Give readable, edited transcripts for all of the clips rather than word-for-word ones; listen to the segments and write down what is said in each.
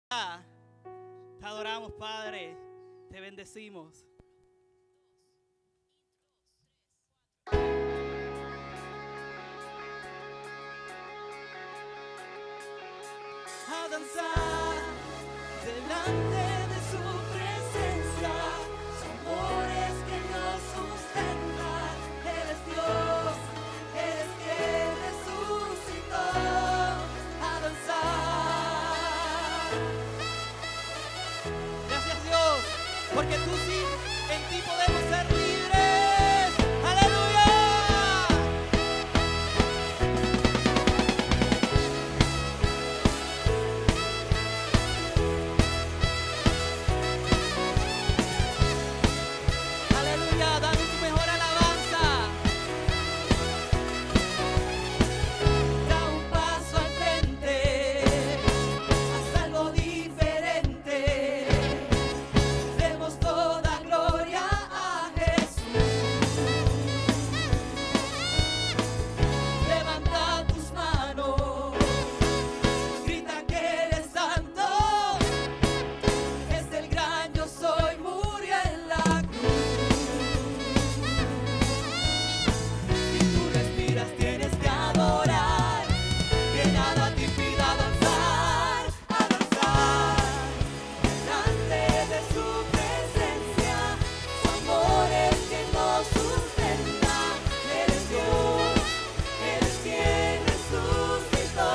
Te adoramos, Padre, te bendecimos. A danzar delante de su presencia, su amor es que nos sustenta. Eres Dios, eres quien resucitó. A danzar. Gracias, Dios, porque tú sí, en ti podemos ser libres. ¡Aleluya! Aleluya, dame tu mejor alabanza. Da un paso al frente, haz algo diferente. Demos toda gloria a Jesús. Levanta tus manos, grita que eres santo. Es el gran yo soy, murió en la cruz. Si tú respiras tienes que adorar, que nada te impida danzar, a danzar delante de su presencia. Su amor es quien nos sustenta. Eres Dios, eres quien resucitó.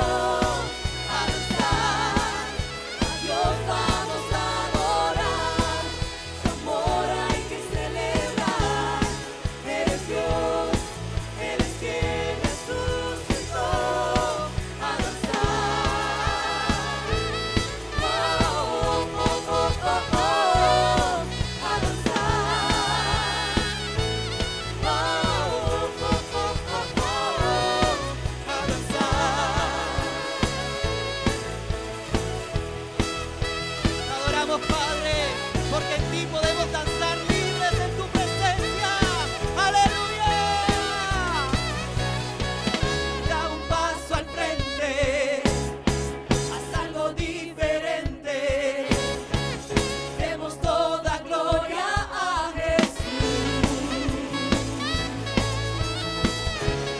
A danzar, a Dios vamos a adorar. Su amor hay que celebrar. Eres Dios, eres quien resucitó. A danzar. Oh, oh, oh, oh, oh, oh. A danzar. Oh, oh, oh, oh, oh. A danzar. Te adoramos, Padre, porque en ti podemos danzar libres en tu presencia. ¡Aleluya! Da un paso al frente, haz algo diferente. Demos toda gloria a Jesús.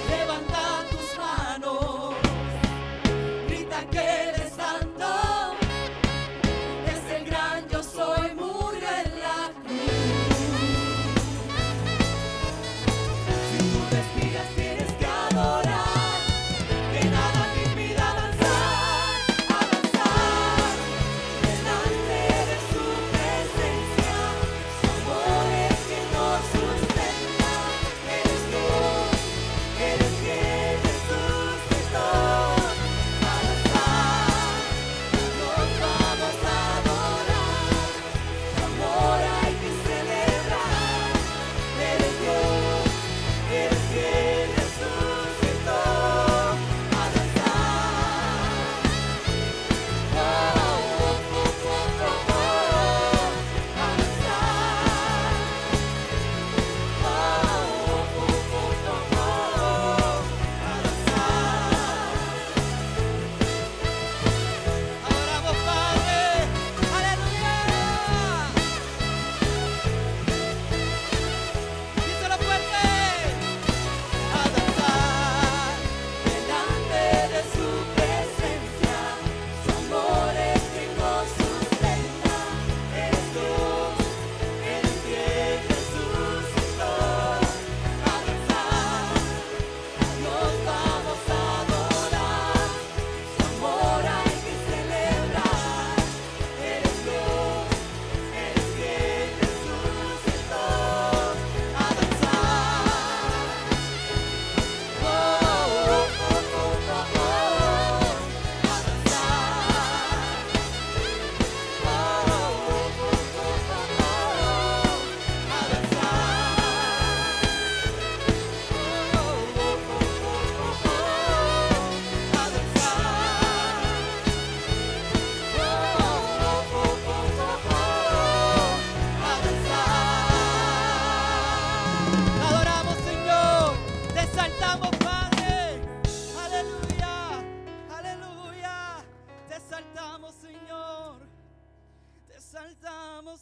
Levanta tus manos, grita que eres santo. Es el gran yo soy, murió en la cruz.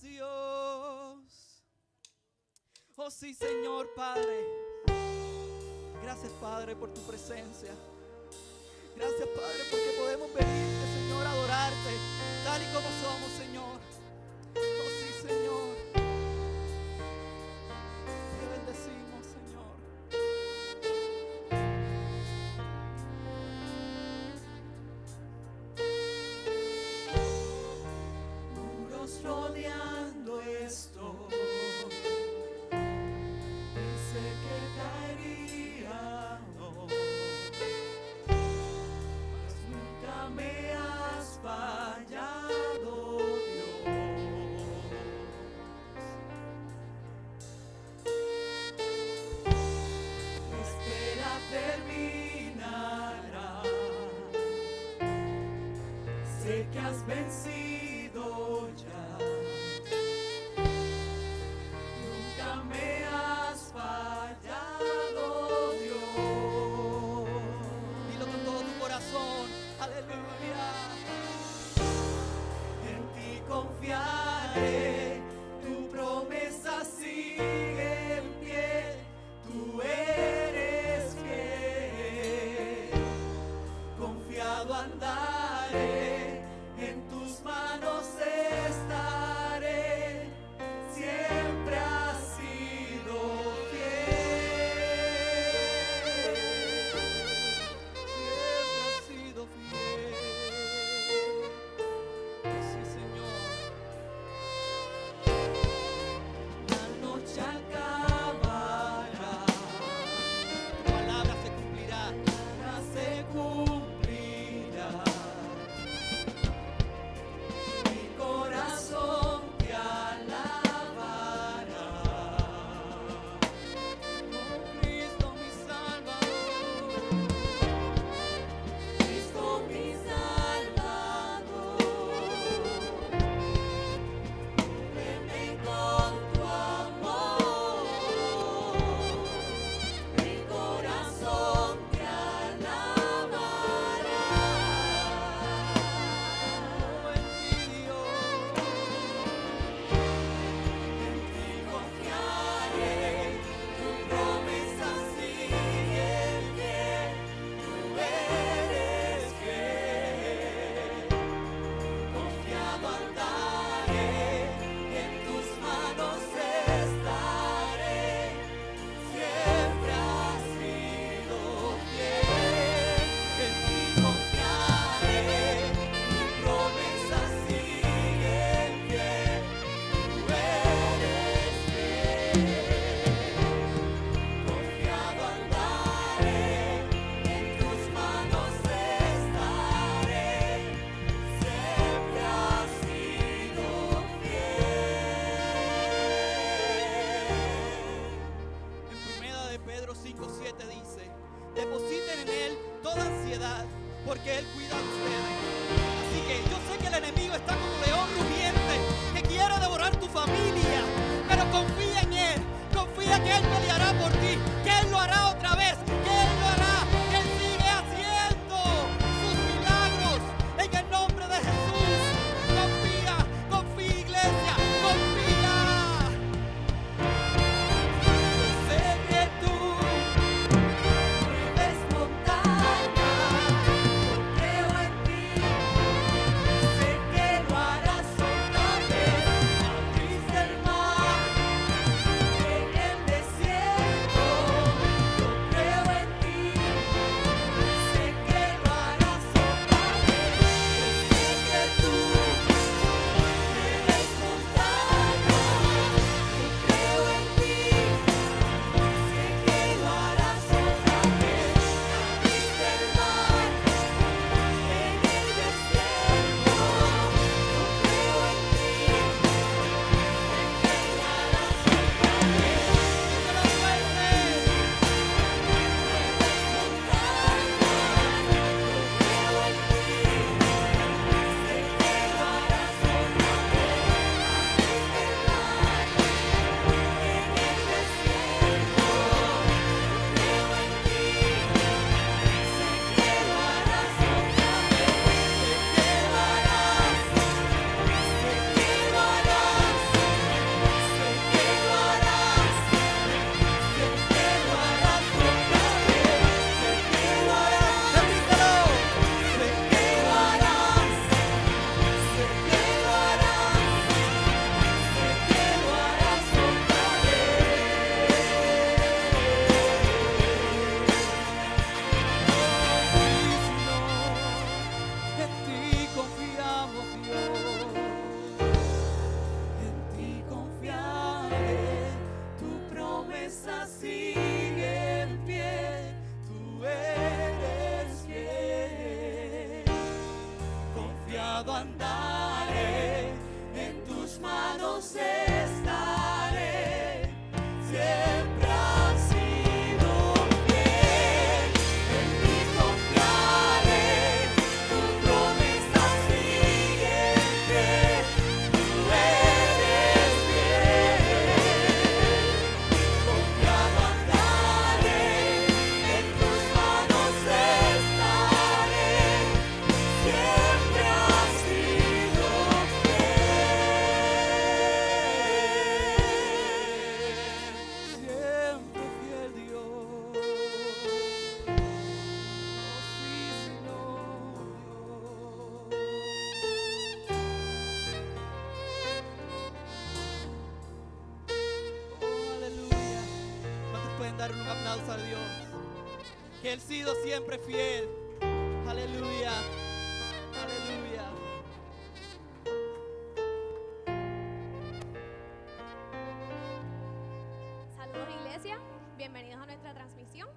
Dios. Oh sí, Señor Padre. Gracias, Padre, por tu presencia. Gracias, Padre, porque podemos venirte, Señor, a adorarte tal y como somos, Señor. Oh sí, Señor. Te bendecimos, Señor. Muros rodeando esto, pensé que caeríamos, mas nunca me has fallado, Dios. Espera terminará, sé que has vencido ya, nunca me has fallado, Dios. Dilo con todo tu corazón. Aleluya. En ti confiaré, tu promesa sigue en pie, tú eres fiel, confiado andaré, en tus manos estaré, siempre has sido fiel. Siempre has sido fiel. Sí, Señor. La noche acabará, Tu palabra se cumplirá. nada se cumplirá. Mi corazón te alabará. Oh Cristo, mi Salvador. Cristo mi Salvador, cúbreme con tu amor, mi corazón te alabará. Oh, en ti, Dios. En ti confiaré, tu promesa sigue en pie, tú eres fiel, confiado andaré, en tus manos estaré, siempre has sido fiel. En ti confiaré, tu promesa sigue en pie, tú eres fiel, confiado andaré, en tus manos estaré, siempre has sido fiel. darle un aplauso a Dios. Que Él ha sido siempre fiel. Aleluya. Aleluya. Saludos, iglesia. Bienvenidos a nuestra transmisión.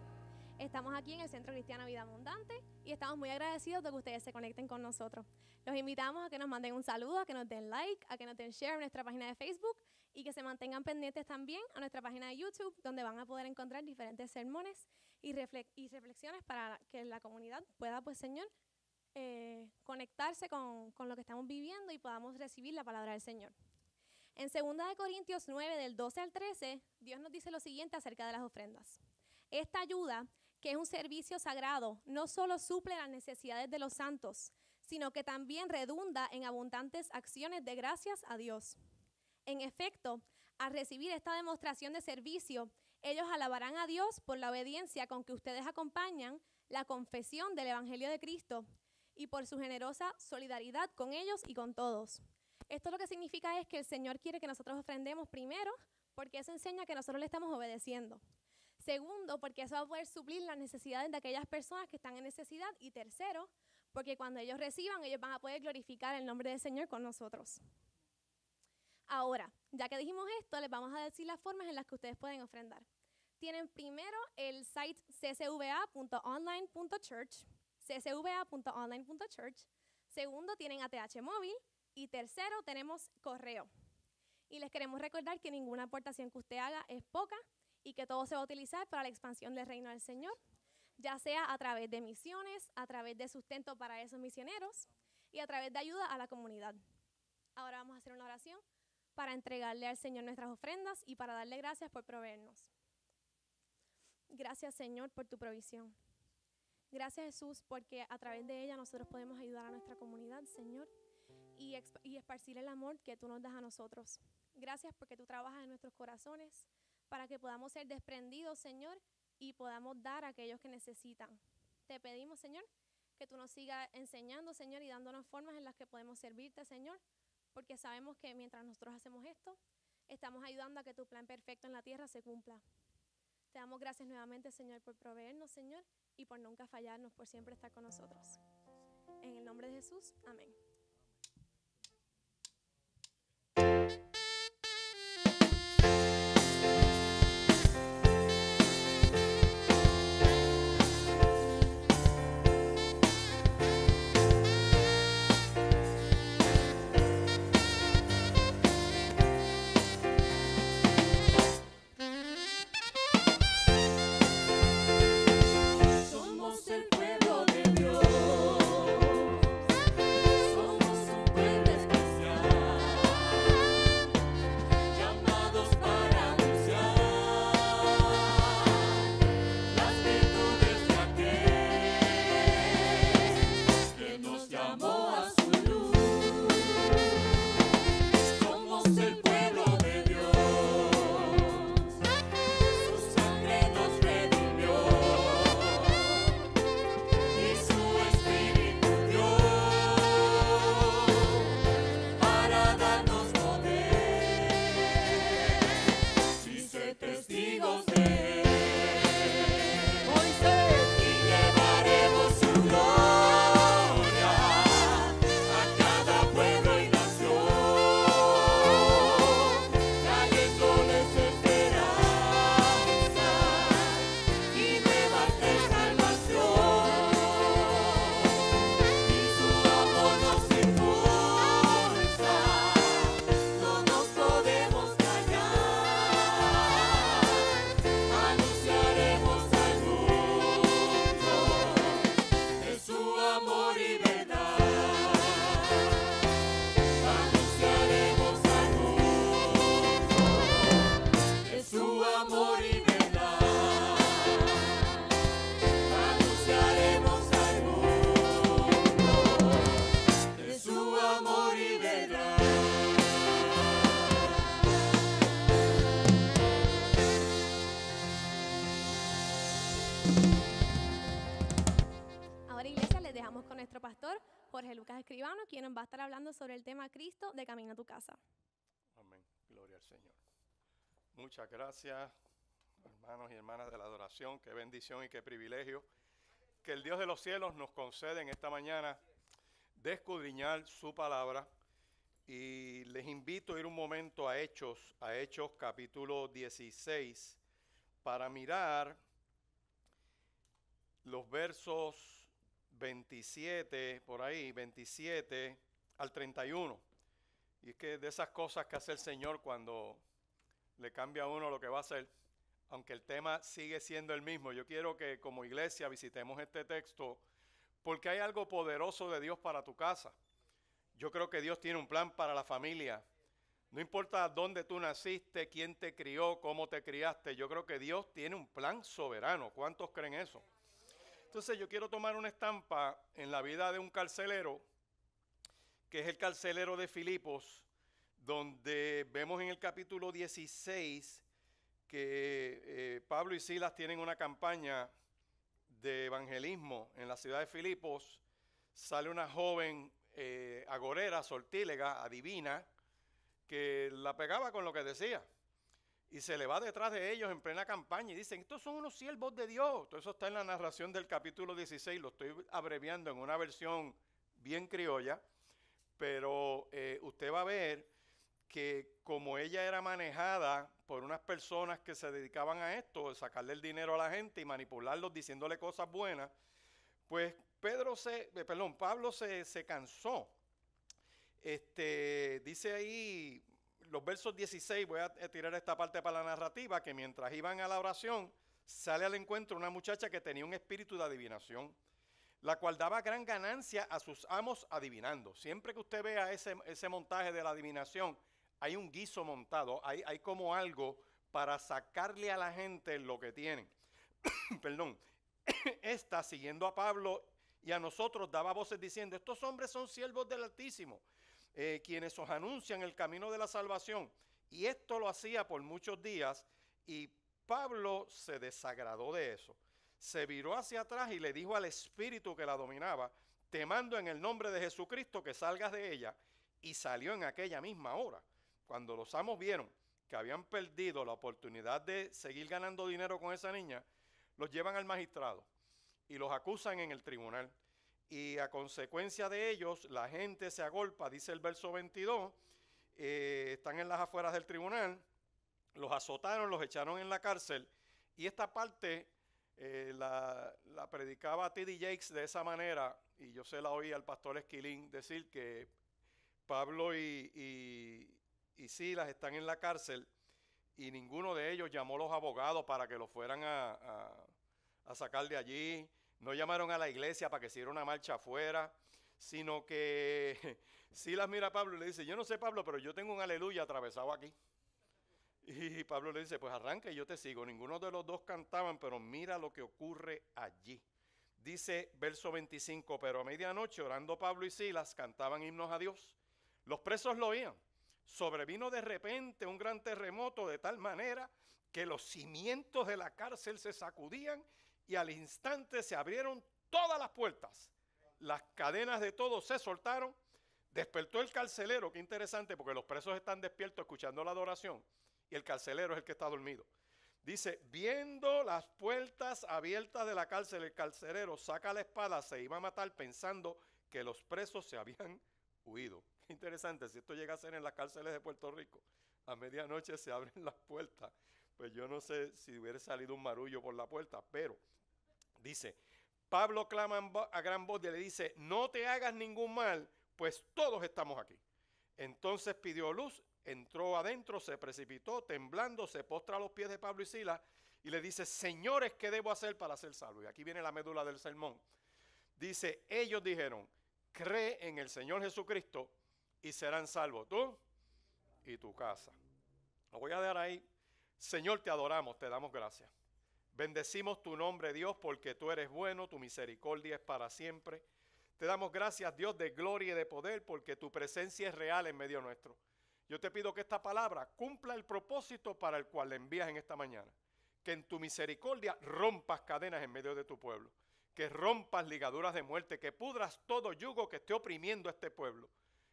Estamos aquí en el Centro Cristiano Vida Abundante y estamos muy agradecidos de que ustedes se conecten con nosotros. Los invitamos a que nos manden un saludo, a que nos den like, a que nos den share en nuestra página de Facebook y que se mantengan pendientes también a nuestra página de YouTube, donde van a poder encontrar diferentes sermones y reflexiones para que la comunidad pueda, pues, Señor, conectarse con lo que estamos viviendo y podamos recibir la palabra del Señor. En 2 Corintios 9, del 12 al 13, Dios nos dice lo siguiente acerca de las ofrendas. Esta ayuda, que es un servicio sagrado, no solo suple las necesidades de los santos, sino que también redunda en abundantes acciones de gracias a Dios. En efecto, al recibir esta demostración de servicio, ellos alabarán a Dios por la obediencia con que ustedes acompañan la confesión del Evangelio de Cristo y por su generosa solidaridad con ellos y con todos. Esto lo que significa es que el Señor quiere que nosotros ofrendemos primero, porque eso enseña que nosotros le estamos obedeciendo. Segundo, porque eso va a poder suplir las necesidades de aquellas personas que están en necesidad. Y tercero, porque cuando ellos reciban, ellos van a poder glorificar el nombre del Señor con nosotros. Ahora, ya que dijimos esto, les vamos a decir las formas en las que ustedes pueden ofrendar. Tienen primero el site csva.online.church, csva.online.church. Segundo, tienen ATH móvil. Y tercero, tenemos correo. Y les queremos recordar que ninguna aportación que usted haga es poca y que todo se va a utilizar para la expansión del reino del Señor, ya sea a través de misiones, a través de sustento para esos misioneros y a través de ayuda a la comunidad. Ahora vamos a hacer una oración para entregarle al Señor nuestras ofrendas y para darle gracias por proveernos. Gracias, Señor, por tu provisión. Gracias, Jesús, porque a través de ella nosotros podemos ayudar a nuestra comunidad, Señor, y esparcir el amor que tú nos das a nosotros. Gracias porque tú trabajas en nuestros corazones para que podamos ser desprendidos, Señor, y podamos dar a aquellos que necesitan. Te pedimos, Señor, que tú nos sigas enseñando, Señor, y dándonos formas en las que podemos servirte, Señor, porque sabemos que mientras nosotros hacemos esto, estamos ayudando a que tu plan perfecto en la tierra se cumpla. Te damos gracias nuevamente, Señor, por proveernos, Señor, y por nunca fallarnos, por siempre estar con nosotros. En el nombre de Jesús, amén. Somos el pueblo de Dios. pastor Jorge Lucas Escribano, quien nos va a estar hablando sobre el tema Cristo de camino a tu casa. Amén. Gloria al Señor. Muchas gracias hermanos y hermanas de la adoración, qué bendición y qué privilegio que el Dios de los cielos nos concede en esta mañana de escudriñar su palabra. Y les invito a ir un momento a Hechos capítulo 16, para mirar los versos 27, por ahí, 27 al 31. Y es que de esas cosas que hace el Señor cuando le cambia a uno lo que va a hacer, aunque el tema sigue siendo el mismo. Yo quiero que como iglesia visitemos este texto porque hay algo poderoso de Dios para tu casa. Yo creo que Dios tiene un plan para la familia. No importa dónde tú naciste, quién te crió, cómo te criaste, yo creo que Dios tiene un plan soberano. ¿Cuántos creen eso? Entonces yo quiero tomar una estampa en la vida de un carcelero, que es el carcelero de Filipos, donde vemos en el capítulo 16 que Pablo y Silas tienen una campaña de evangelismo en la ciudad de Filipos. Sale una joven agorera, sortílega, adivina, que la pegaba con lo que decía. Y se le va detrás de ellos en plena campaña y dicen, estos son unos siervos de Dios. Todo eso está en la narración del capítulo 16, lo estoy abreviando en una versión bien criolla, pero usted va a ver que como ella era manejada por unas personas que se dedicaban a esto, sacarle el dinero a la gente y manipularlos diciéndole cosas buenas, pues Pablo se cansó. Dice ahí los versos 16, voy a tirar esta parte para la narrativa, que mientras iban a la oración, sale al encuentro una muchacha que tenía un espíritu de adivinación, la cual daba gran ganancia a sus amos adivinando. Siempre que usted vea ese montaje de la adivinación, hay un guiso montado, hay como algo para sacarle a la gente lo que tienen. Perdón. Esta, siguiendo a Pablo y a nosotros, daba voces diciendo, estos hombres son siervos del Altísimo, quienes os anuncian el camino de la salvación. Y esto lo hacía por muchos días, y Pablo se desagradó de eso. Se viró hacia atrás y le dijo al espíritu que la dominaba, te mando en el nombre de Jesucristo que salgas de ella. Y salió en aquella misma hora. Cuando los amos vieron que habían perdido la oportunidad de seguir ganando dinero con esa niña, los llevan al magistrado y los acusan en el tribunal. Y a consecuencia de ellos, la gente se agolpa, dice el verso 22, están en las afueras del tribunal, los azotaron, los echaron en la cárcel. Y esta parte la predicaba T.D. Jakes de esa manera, y yo se la oí al pastor Esquilín decir que Pablo y Silas están en la cárcel y ninguno de ellos llamó a los abogados para que los fueran a sacar de allí. No llamaron a la iglesia para que hiciera una marcha afuera, sino que Silas mira a Pablo y le dice, yo no sé, Pablo, pero yo tengo un aleluya atravesado aquí. Y Pablo le dice, pues arranca y yo te sigo. Ninguno de los dos cantaban, pero mira lo que ocurre allí. Dice verso 25, pero a medianoche orando Pablo y Silas cantaban himnos a Dios. Los presos lo oían. Sobrevino de repente un gran terremoto de tal manera que los cimientos de la cárcel se sacudían y al instante se abrieron todas las puertas. Las cadenas de todos se soltaron. Despertó el carcelero, qué interesante, porque los presos están despiertos escuchando la adoración y el carcelero es el que está dormido. Dice, viendo las puertas abiertas de la cárcel, el carcelero saca la espada, se iba a matar pensando que los presos se habían huido. Qué interesante, si esto llega a ser en las cárceles de Puerto Rico, a medianoche se abren las puertas, pues yo no sé si hubiera salido un marullo por la puerta, pero dice, Pablo clama a gran voz y le dice, no te hagas ningún mal, pues todos estamos aquí. Entonces pidió luz, entró adentro, se precipitó, temblando, se postra a los pies de Pablo y Silas y le dice, señores, ¿qué debo hacer para ser salvo? Y aquí viene la médula del sermón. Dice, ellos dijeron, cree en el Señor Jesucristo y serán salvos tú y tu casa. Lo voy a dejar ahí. Señor, te adoramos, te damos gracias. Bendecimos tu nombre, Dios, porque tú eres bueno, tu misericordia es para siempre. Te damos gracias, Dios, de gloria y de poder, porque tu presencia es real en medio nuestro. Yo te pido que esta palabra cumpla el propósito para el cual la envías en esta mañana. Que en tu misericordia rompas cadenas en medio de tu pueblo. Que rompas ligaduras de muerte, que pudras todo yugo que esté oprimiendo a este pueblo.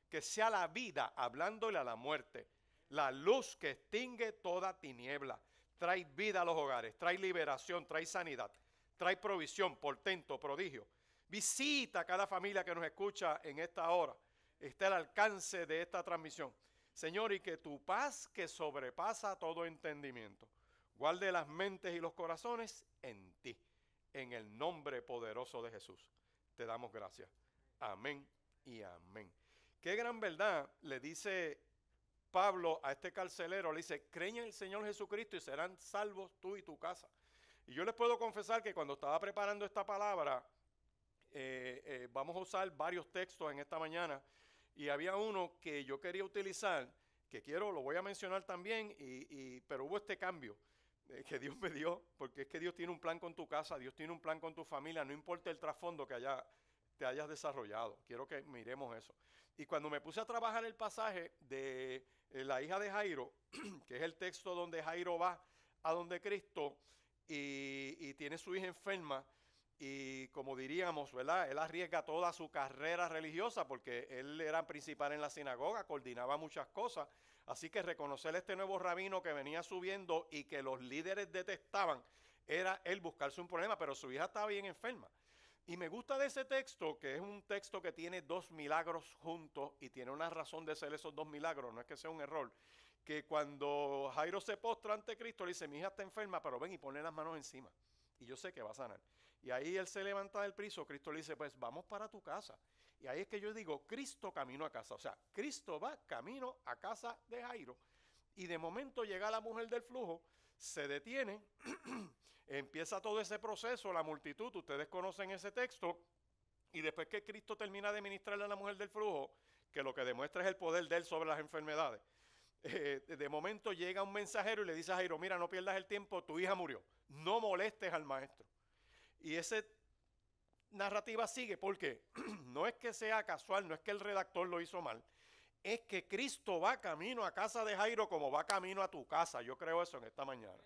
Que sea la vida hablándole a la muerte, la luz que extingue toda tiniebla. trae vida a los hogares, trae liberación, trae sanidad, trae provisión, portento, prodigio. Visita a cada familia que nos escucha en esta hora. Esté al alcance de esta transmisión. Señor, y que tu paz que sobrepasa todo entendimiento, guarde las mentes y los corazones en ti. En el nombre poderoso de Jesús. Te damos gracias. Amén y amén. Qué gran verdad le dice Pablo a este carcelero. Le dice, creen en el Señor Jesucristo y serán salvos tú y tu casa. Y yo les puedo confesar que cuando estaba preparando esta palabra, vamos a usar varios textos en esta mañana. Y había uno que yo quería utilizar, que lo voy a mencionar también, pero hubo este cambio que Dios me dio, porque es que Dios tiene un plan con tu casa, Dios tiene un plan con tu familia, no importa el trasfondo que te hayas desarrollado. Quiero que miremos eso. Y cuando me puse a trabajar el pasaje de la hija de Jairo, que es el texto donde Jairo va a donde Cristo y tiene su hija enferma, y como diríamos, ¿verdad? Él arriesga toda su carrera religiosa porque él era principal en la sinagoga, coordinaba muchas cosas. Así que reconocer a este nuevo rabino que venía subiendo y que los líderes detestaban, era él buscarse un problema, pero su hija estaba bien enferma. Y me gusta de ese texto, que es un texto que tiene dos milagros juntos y tiene una razón de ser esos dos milagros, no es que sea un error, que cuando Jairo se postra ante Cristo, le dice, mi hija está enferma, pero ven y ponle las manos encima. Y yo sé que va a sanar. Y ahí él se levanta del piso, Cristo le dice, pues vamos para tu casa. Y ahí es que yo digo, Cristo camino a casa. O sea, Cristo va camino a casa de Jairo. Y de momento llega la mujer del flujo, se detiene, empieza todo ese proceso, la multitud, ustedes conocen ese texto. Y después que Cristo termina de ministrarle a la mujer del flujo, que lo que demuestra es el poder de él sobre las enfermedades. De momento llega un mensajero y le dice a Jairo, mira, no pierdas el tiempo, tu hija murió. No molestes al maestro. Y esa narrativa sigue porque no es que sea casual, no es que el redactor lo hizo mal, es que Cristo va camino a casa de Jairo como va camino a tu casa. Yo creo eso en esta mañana.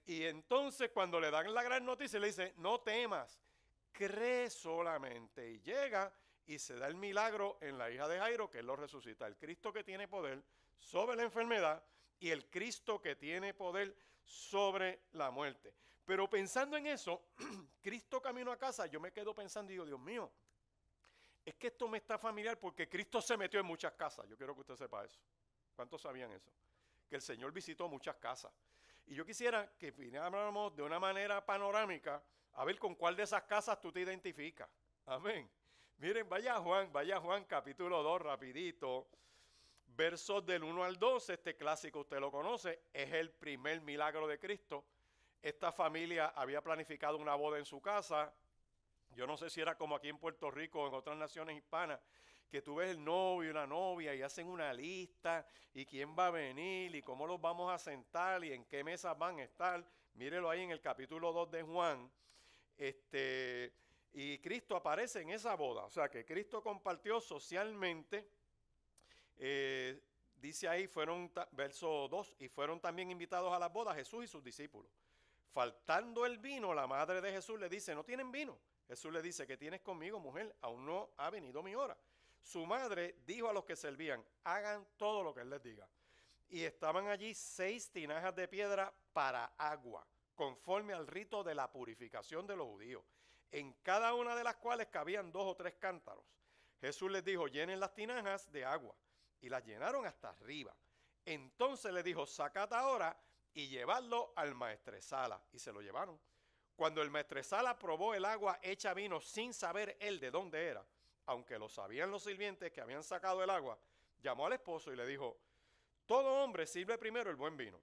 Y entonces cuando le dan la gran noticia, le dice, no temas, cree solamente. Y llega y se da el milagro en la hija de Jairo, que él lo resucita. El Cristo que tiene poder sobre la enfermedad y el Cristo que tiene poder sobre la muerte. Pero pensando en eso, Cristo camino a casa, yo me quedo pensando y digo, Dios mío, es que esto me está familiar porque Cristo se metió en muchas casas. Yo quiero que usted sepa eso. ¿Cuántos sabían eso? Que el Señor visitó muchas casas. Y yo quisiera que viniéramos de una manera panorámica a ver con cuál de esas casas tú te identificas. Amén. Miren, vaya Juan capítulo 2, rapidito. Versos del 1 al 12, este clásico usted lo conoce, es el primer milagro de Cristo. Esta familia había planificado una boda en su casa. Yo no sé si era como aquí en Puerto Rico o en otras naciones hispanas, que tú ves el novio y la novia y hacen una lista y quién va a venir y cómo los vamos a sentar y en qué mesas van a estar. Mírelo ahí en el capítulo 2 de Juan. Y Cristo aparece en esa boda. O sea que Cristo compartió socialmente. Dice ahí, verso 2, y fueron también invitados a las bodas Jesús y sus discípulos. Faltando el vino, la madre de Jesús le dice, ¿no tienen vino? Jesús le dice, ¿qué tienes conmigo, mujer? Aún no ha venido mi hora. Su madre dijo a los que servían, hagan todo lo que él les diga. Y estaban allí 6 tinajas de piedra para agua, conforme al rito de la purificación de los judíos, en cada una de las cuales cabían 2 o 3 cántaros. Jesús les dijo, llenen las tinajas de agua. Y las llenaron hasta arriba. Entonces le dijo, sacad ahora y llevadlo al maestresala. Y se lo llevaron. Cuando el maestresala probó el agua hecha vino sin saber él de dónde era, aunque lo sabían los sirvientes que habían sacado el agua, llamó al esposo y le dijo, todo hombre sirve primero el buen vino.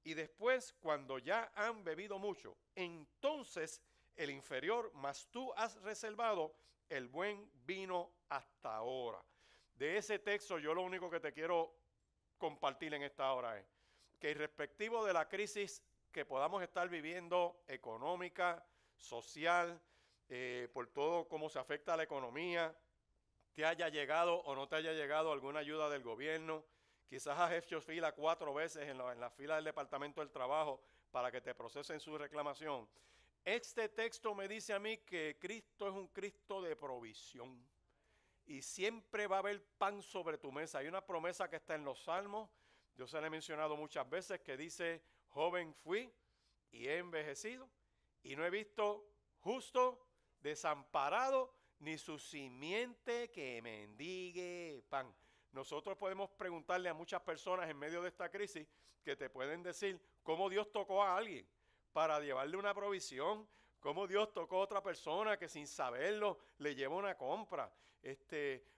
Y después, cuando ya han bebido mucho, entonces el inferior, mas tú has reservado el buen vino hasta ahora. De ese texto yo lo único que te quiero compartir en esta hora es que irrespectivo de la crisis que podamos estar viviendo, económica, social, por todo cómo se afecta a la economía, te haya llegado o no te haya llegado alguna ayuda del gobierno, quizás has hecho fila 4 veces en la fila del Departamento del Trabajo para que te procesen su reclamación. Este texto me dice a mí que Cristo es un Cristo de provisión. Y siempre va a haber pan sobre tu mesa. Hay una promesa que está en los Salmos, yo se la he mencionado muchas veces, que dice, joven fui y he envejecido, y no he visto justo desamparado, ni su simiente que mendigue pan. Nosotros podemos preguntarle a muchas personas en medio de esta crisis que te pueden decir cómo Dios tocó a alguien para llevarle una provisión, cómo Dios tocó a otra persona que sin saberlo le llevó una compra.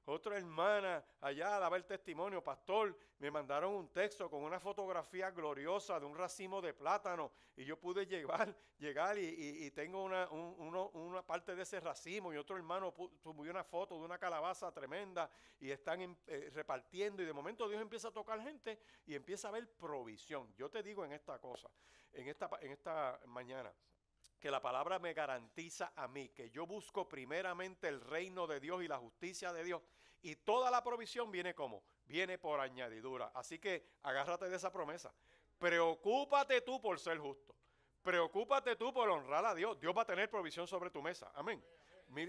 Otra hermana allá daba el testimonio, pastor, me mandaron un texto con una fotografía gloriosa de un racimo de plátano y yo pude llegar y tengo una parte de ese racimo, y otro hermano subió una foto de una calabaza tremenda y están repartiendo, y de momento Dios empieza a tocar gente y empieza a haber provisión. Yo te digo en esta cosa, en esta mañana, que la palabra me garantiza a mí que yo busco primeramente el reino de Dios y la justicia de Dios, y toda la provisión viene como, viene por añadidura. Así que agárrate de esa promesa. Preocúpate tú por ser justo. Preocúpate tú por honrar a Dios. Dios va a tener provisión sobre tu mesa. Amén.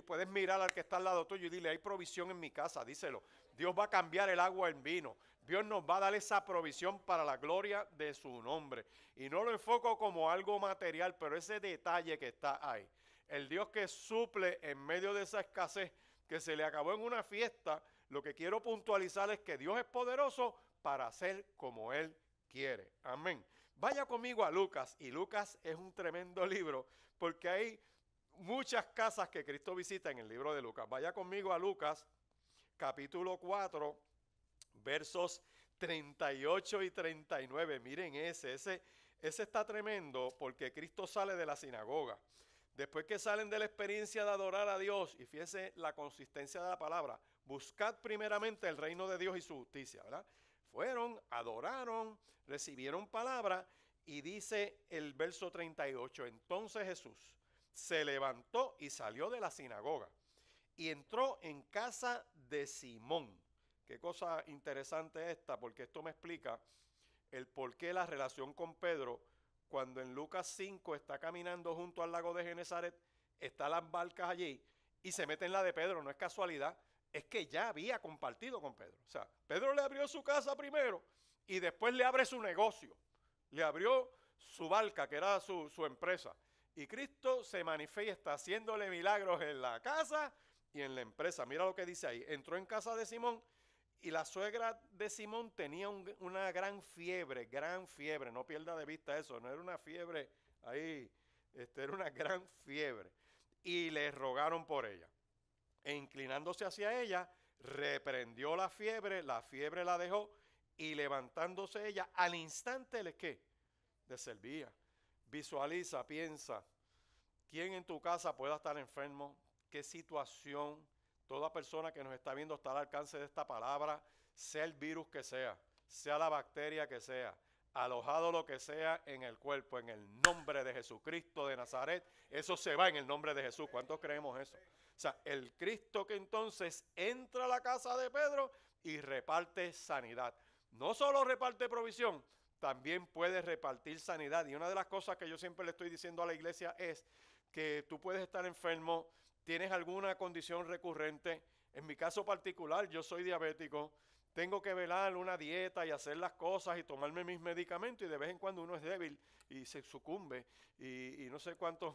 Puedes mirar al que está al lado tuyo y dile, hay provisión en mi casa, díselo. Dios va a cambiar el agua en vino. Dios nos va a dar esa provisión para la gloria de su nombre. Y no lo enfoco como algo material, pero ese detalle que está ahí. El Dios que suple en medio de esa escasez que se le acabó en una fiesta, lo que quiero puntualizar es que Dios es poderoso para hacer como Él quiere. Amén. Vaya conmigo a Lucas, y Lucas es un tremendo libro porque hay muchas casas que Cristo visita en el libro de Lucas. Vaya conmigo a Lucas, capítulo 4, versos 38 y 39. Miren ese está tremendo porque Cristo sale de la sinagoga. Después que salen de la experiencia de adorar a Dios, y fíjense la consistencia de la palabra, buscad primeramente el reino de Dios y su justicia, ¿verdad? Fueron, adoraron, recibieron palabra, y dice el verso 38, entonces Jesús se levantó y salió de la sinagoga y entró en casa de Simón. Qué cosa interesante esta, porque esto me explica el por qué la relación con Pedro, cuando en Lucas 5 está caminando junto al lago de Genesaret, están las barcas allí y se mete en la de Pedro. No es casualidad, es que ya había compartido con Pedro. O sea, Pedro le abrió su casa primero y después le abre su negocio. Le abrió su barca, que era su empresa. Y Cristo se manifiesta haciéndole milagros en la casa y en la empresa. Mira lo que dice ahí. Entró en casa de Simón, y la suegra de Simón tenía una gran fiebre, no pierda de vista eso, no era una fiebre ahí, era una gran fiebre. Y le rogaron por ella. E inclinándose hacia ella, reprendió la fiebre la dejó, y levantándose ella, al instante le servía. Visualiza, piensa, ¿quién en tu casa pueda estar enfermo? ¿Qué situación? Toda persona que nos está viendo está al alcance de esta palabra, sea el virus que sea la bacteria que sea, alojado lo que sea en el cuerpo, en el nombre de Jesucristo de Nazaret, eso se va en el nombre de Jesús. ¿Cuántos creemos eso? O sea, el Cristo que entonces entra a la casa de Pedro y reparte sanidad. No solo reparte provisión, también puede repartir sanidad. Y una de las cosas que yo siempre le estoy diciendo a la iglesia es que tú puedes estar enfermo, tienes alguna condición recurrente. En mi caso particular, yo soy diabético, tengo que velar una dieta y hacer las cosas y tomarme mis medicamentos, y de vez en cuando uno es débil y se sucumbe. Y no sé cuántos,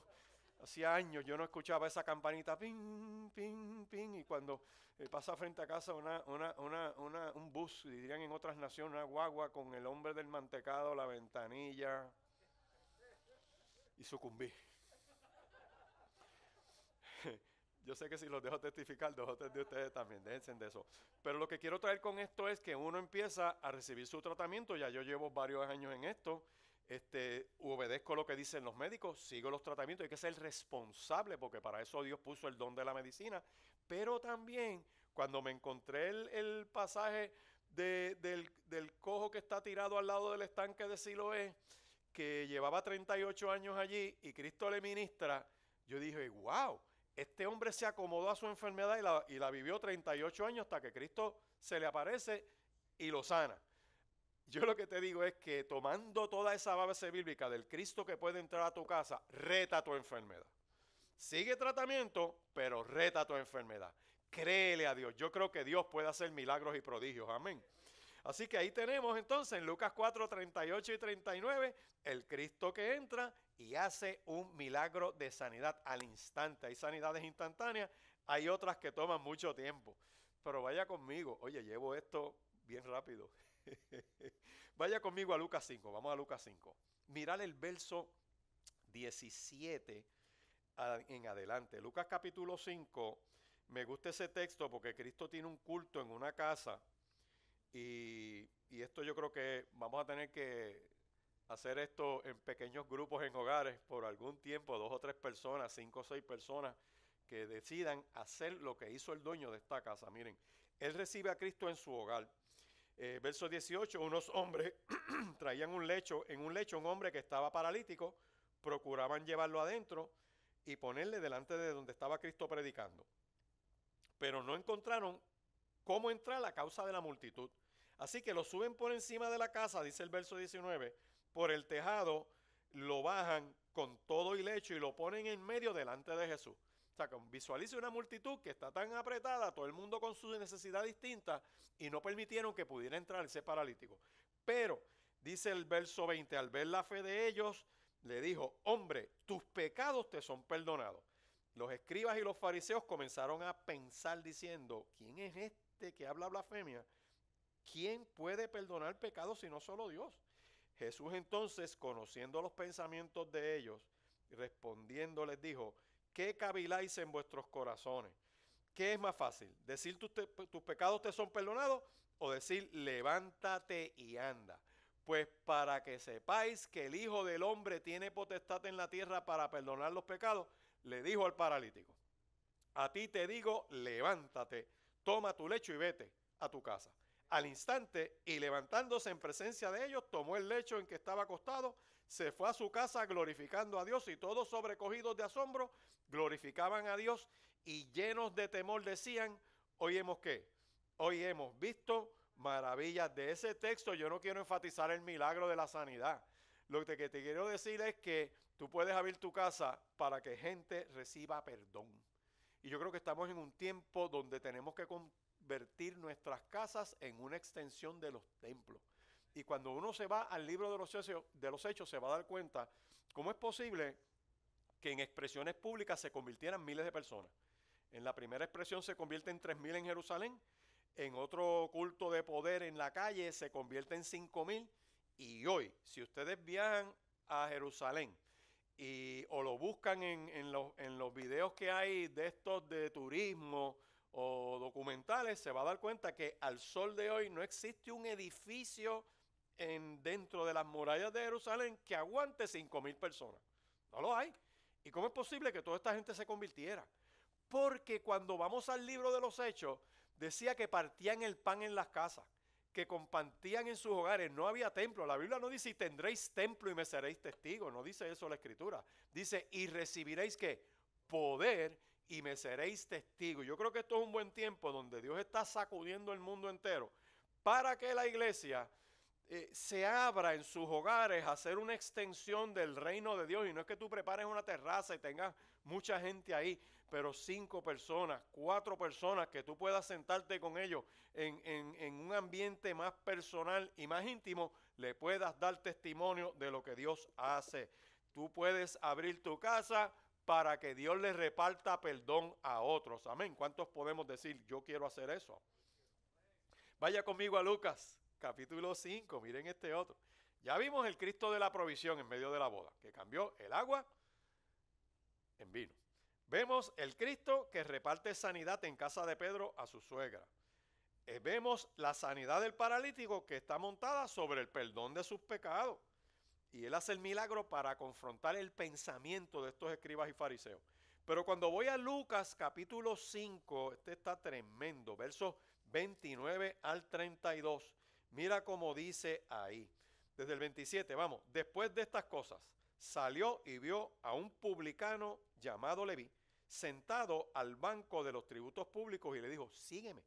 hacía años yo no escuchaba esa campanita, ping, ping, ping, y cuando pasa frente a casa un bus, dirían en otras naciones, una guagua con el hombre del mantecado, la ventanilla, y sucumbí. Yo sé que si los dejo testificar, 2 o 3 de ustedes también, déjense de eso. Pero lo que quiero traer con esto es que uno empieza a recibir su tratamiento. Ya yo llevo varios años en esto. Obedezco lo que dicen los médicos, sigo los tratamientos. Hay que ser responsable, porque para eso Dios puso el don de la medicina. Pero también, cuando me encontré el pasaje del cojo que está tirado al lado del estanque de Siloé, que llevaba 38 años allí, y Cristo le ministra, yo dije, wow, este hombre se acomodó a su enfermedad y la vivió 38 años hasta que Cristo se le aparece y lo sana. Yo lo que te digo es que, tomando toda esa base bíblica del Cristo que puede entrar a tu casa, reta tu enfermedad. Sigue tratamiento, pero reta tu enfermedad. Créele a Dios. Yo creo que Dios puede hacer milagros y prodigios. Amén. Así que ahí tenemos entonces en Lucas 4, 38 y 39, el Cristo que entra y hace un milagro de sanidad al instante. Hay sanidades instantáneas, hay otras que toman mucho tiempo. Pero vaya conmigo, oye, llevo esto bien rápido. Vaya conmigo a Lucas 5, vamos a Lucas 5. Mirad el verso 17 en adelante. Lucas capítulo 5, me gusta ese texto porque Cristo tiene un culto en una casa y esto yo creo que vamos a tener que hacer esto en pequeños grupos en hogares por algún tiempo, 2 o 3 personas, 5 o 6 personas que decidan hacer lo que hizo el dueño de esta casa. Miren, él recibe a Cristo en su hogar. Verso 18, unos hombres traían en un lecho un hombre que estaba paralítico, procuraban llevarlo adentro y ponerle delante de donde estaba Cristo predicando. Pero no encontraron cómo entrar a causa de la multitud. Así que lo suben por encima de la casa, dice el verso 19, por el tejado, lo bajan con todo y lecho y lo ponen en medio delante de Jesús. O sea, visualice una multitud que está tan apretada, todo el mundo con su necesidad distinta, y no permitieron que pudiera entrar ese paralítico. Pero, dice el verso 20, al ver la fe de ellos, le dijo, hombre, tus pecados te son perdonados. Los escribas y los fariseos comenzaron a pensar diciendo, ¿quién es este que habla blasfemia? ¿Quién puede perdonar pecados si no solo Dios? Jesús entonces, conociendo los pensamientos de ellos, respondiendo les dijo, ¿qué caviláis en vuestros corazones? ¿Qué es más fácil? ¿Decir tus pecados te son perdonados o decir levántate y anda? Pues para que sepáis que el Hijo del Hombre tiene potestad en la tierra para perdonar los pecados, le dijo al paralítico, a ti te digo, levántate, toma tu lecho y vete a tu casa. Al instante, y levantándose en presencia de ellos, tomó el lecho en que estaba acostado, se fue a su casa glorificando a Dios, y todos sobrecogidos de asombro glorificaban a Dios y llenos de temor decían, hoy hemos ¿qué? Hoy hemos visto maravillas. De ese texto yo no quiero enfatizar el milagro de la sanidad. Lo que te quiero decir es que tú puedes abrir tu casa para que gente reciba perdón. Y yo creo que estamos en un tiempo donde tenemos que convertir nuestras casas en una extensión de los templos. Y cuando uno se va al libro de los Hechos, se va a dar cuenta cómo es posible que en expresiones públicas se convirtieran miles de personas. En la primera expresión se convierten 3,000 en Jerusalén, en otro culto de poder en la calle se convierte en 5,000, y hoy, si ustedes viajan a Jerusalén o lo buscan en los videos que hay de estos de turismo o documentales, se va a dar cuenta que al sol de hoy no existe un edificio dentro de las murallas de Jerusalén que aguante 5,000 personas. No lo hay. ¿Y cómo es posible que toda esta gente se convirtiera? Porque cuando vamos al libro de los Hechos, decía que partían el pan en las casas, que compartían en sus hogares, no había templo. La Biblia no dice, y tendréis templo y me seréis testigos, no dice eso la Escritura. Dice, y recibiréis ¿qué? Poder y me seréis testigos. Yo creo que esto es un buen tiempo donde Dios está sacudiendo el mundo entero para que la iglesia se abra en sus hogares a hacer una extensión del reino de Dios. Y no es que tú prepares una terraza y tengas mucha gente ahí, pero 5 personas, 4 personas que tú puedas sentarte con ellos en un ambiente más personal y más íntimo, le puedas dar testimonio de lo que Dios hace. Tú puedes abrir tu casa para que Dios le reparta perdón a otros. Amén. ¿Cuántos podemos decir, yo quiero hacer eso? Vaya conmigo a Lucas, capítulo 5. Miren este otro. Ya vimos el Cristo de la provisión en medio de la boda, que cambió el agua en vino. Vemos el Cristo que reparte sanidad en casa de Pedro a su suegra. Vemos la sanidad del paralítico que está montada sobre el perdón de sus pecados. Y él hace el milagro para confrontar el pensamiento de estos escribas y fariseos. Pero cuando voy a Lucas capítulo 5, este está tremendo, versos 29 al 32. Mira cómo dice ahí. Desde el 27, vamos. Después de estas cosas, salió y vio a un publicano llamado Leví, sentado al banco de los tributos públicos, y le dijo, sígueme.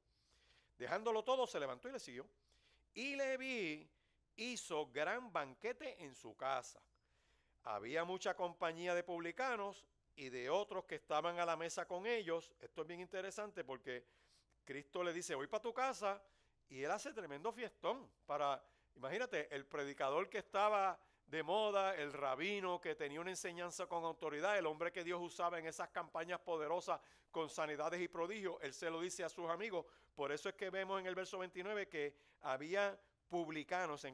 Dejándolo todo, se levantó y le siguió. Y Leví hizo gran banquete en su casa. Había mucha compañía de publicanos y de otros que estaban a la mesa con ellos. Esto es bien interesante porque Cristo le dice, voy para tu casa Y él hace tremendo fiestón para, imagínate, el predicador que estaba de moda, el rabino que tenía una enseñanza con autoridad, el hombre que Dios usaba en esas campañas poderosas con sanidades y prodigios, él se lo dice a sus amigos. Por eso es que vemos en el verso 29 que había publicanos,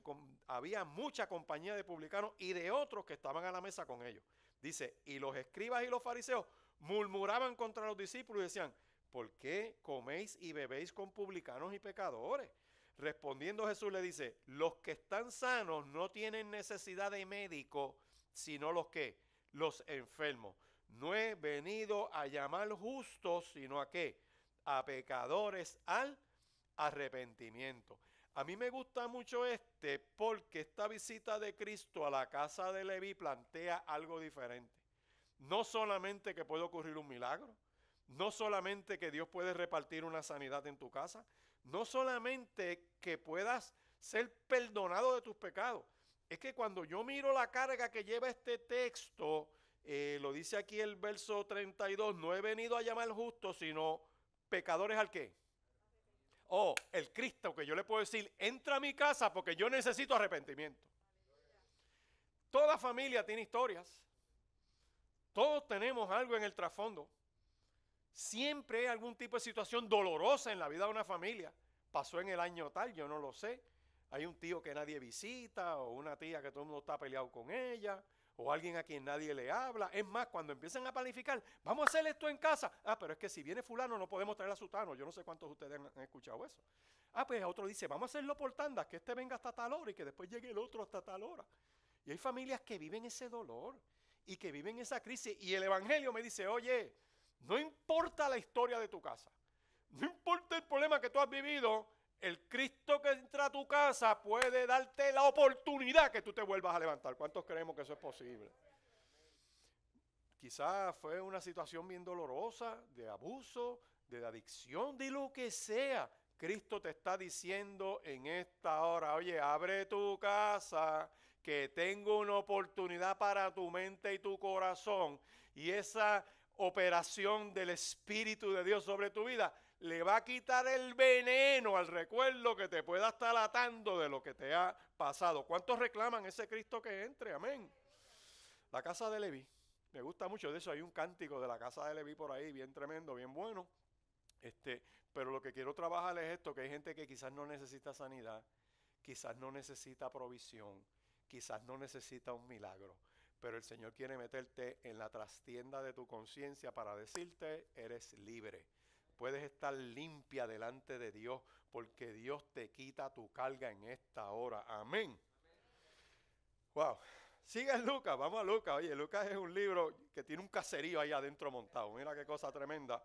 había mucha compañía de publicanos y de otros que estaban a la mesa con ellos. Dice, y los escribas y los fariseos murmuraban contra los discípulos y decían, ¿por qué coméis y bebéis con publicanos y pecadores? Respondiendo Jesús le dice, los que están sanos no tienen necesidad de médico, sino los enfermos. No he venido a llamar justos, sino a ¿qué? A pecadores al arrepentimiento. A mí me gusta mucho porque esta visita de Cristo a la casa de Leví plantea algo diferente. No solamente que puede ocurrir un milagro, no solamente que Dios puede repartir una sanidad en tu casa, no solamente que puedas ser perdonado de tus pecados. Es que cuando yo miro la carga que lleva este texto, lo dice aquí el verso 32, no he venido a llamar justos, sino pecadores ¿al qué? Oh, el Cristo, que yo le puedo decir, entra a mi casa porque yo necesito arrepentimiento. Toda familia tiene historias. Todos tenemos algo en el trasfondo. Siempre hay algún tipo de situación dolorosa en la vida de una familia. Pasó en el año tal, yo no lo sé. Hay un tío que nadie visita, o una tía que todo el mundo está peleado con ella, o alguien a quien nadie le habla. Es más, cuando empiezan a planificar, vamos a hacer esto en casa. Ah, pero es que si viene fulano no podemos traer a sutano. Yo no sé cuántos de ustedes han escuchado eso. Ah, pues otro dice, vamos a hacerlo por tandas, que este venga hasta tal hora y que después llegue el otro hasta tal hora. Y hay familias que viven ese dolor y que viven esa crisis. Y el Evangelio me dice, oye, no importa la historia de tu casa, no importa el problema que tú has vivido, el Cristo que entra a tu casa puede darte la oportunidad que tú te vuelvas a levantar. ¿Cuántos creemos que eso es posible? Quizás fue una situación bien dolorosa, de abuso, de adicción, de lo que sea. Cristo te está diciendo en esta hora, oye, abre tu casa, que tengo una oportunidad para tu mente y tu corazón. Y esa operación del Espíritu de Dios sobre tu vida le va a quitar el veneno al recuerdo que te pueda estar atando de lo que te ha pasado. ¿Cuántos reclaman ese Cristo que entre? Amén. La casa de Leví. Me gusta mucho de eso. Hay un cántico de la casa de Leví por ahí, bien tremendo, bien bueno. Pero lo que quiero trabajar es esto, que hay gente que quizás no necesita sanidad, quizás no necesita provisión, quizás no necesita un milagro. Pero el Señor quiere meterte en la trastienda de tu conciencia para decirte, eres libre. Puedes estar limpia delante de Dios porque Dios te quita tu carga en esta hora. Amén. Wow. Sigue en Lucas, vamos a Lucas. Oye, Lucas es un libro que tiene un caserío ahí adentro montado. Mira qué cosa tremenda.